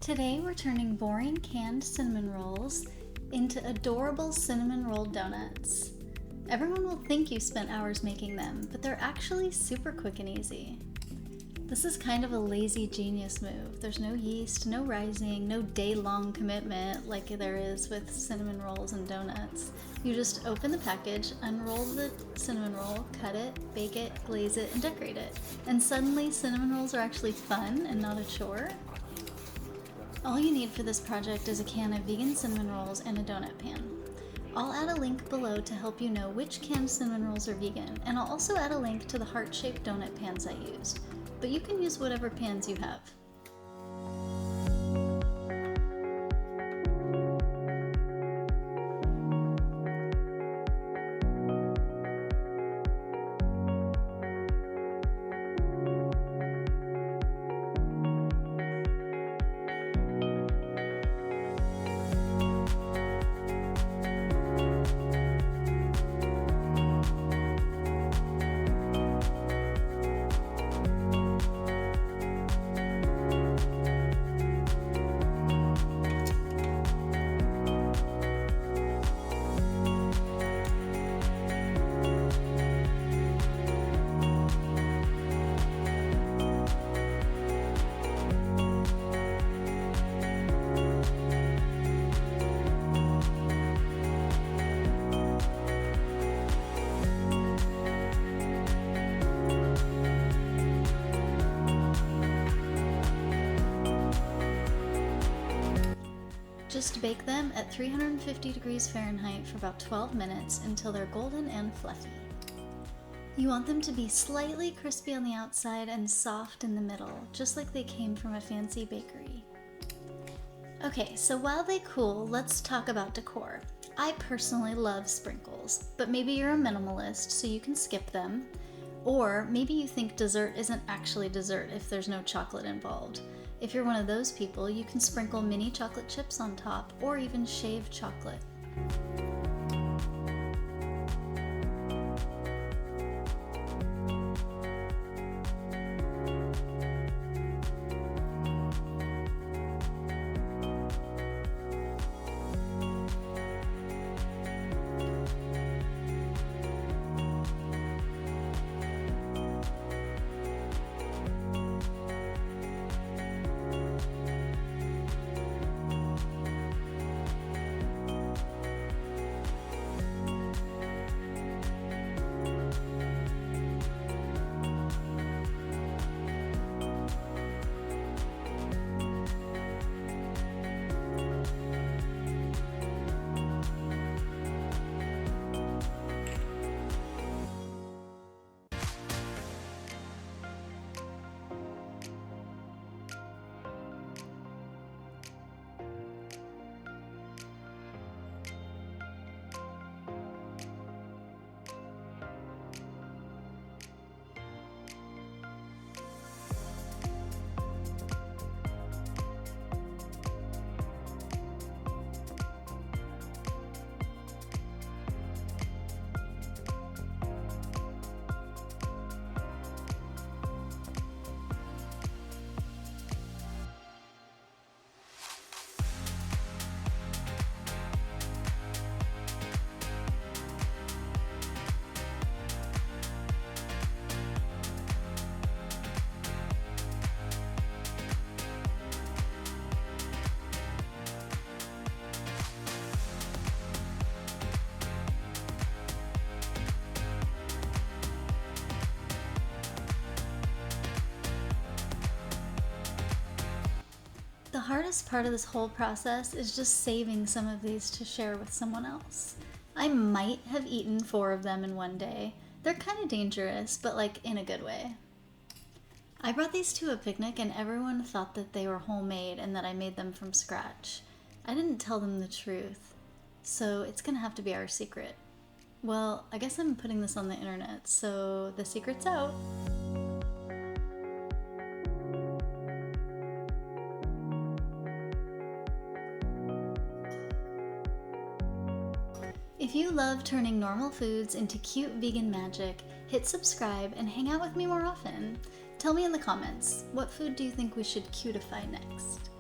Today we're turning boring canned cinnamon rolls into adorable cinnamon roll donuts. Everyone will think you spent hours making them, but they're actually super quick and easy. This is kind of a lazy genius move. There's no yeast, no rising, no day-long commitment like there is with cinnamon rolls and donuts. You just open the package, unroll the cinnamon roll, cut it, bake it, glaze it, and decorate it. And suddenly cinnamon rolls are actually fun and not a chore. All you need for this project is a can of vegan cinnamon rolls and a donut pan. I'll add a link below to help you know which canned cinnamon rolls are vegan, and I'll also add a link to the heart-shaped donut pans I used. But you can use whatever pans you have. Just bake them at 350 degrees Fahrenheit for about 12 minutes until they're golden and fluffy. You want them to be slightly crispy on the outside and soft in the middle, just like they came from a fancy bakery. Okay, so while they cool, let's talk about decor. I personally love sprinkles, but maybe you're a minimalist, so you can skip them. Or maybe you think dessert isn't actually dessert if there's no chocolate involved. If you're one of those people, you can sprinkle mini chocolate chips on top or even shaved chocolate. The hardest part of this whole process is just saving some of these to share with someone else. I might have eaten 4 of them in one day. They're kind of dangerous, but like in a good way. I brought these to a picnic and everyone thought that they were homemade and that I made them from scratch. I didn't tell them the truth, so it's gonna have to be our secret. Well, I guess I'm putting this on the internet, so the secret's out. If you love turning normal foods into cute vegan magic, hit subscribe and hang out with me more often. Tell me in the comments, what food do you think we should cutify next?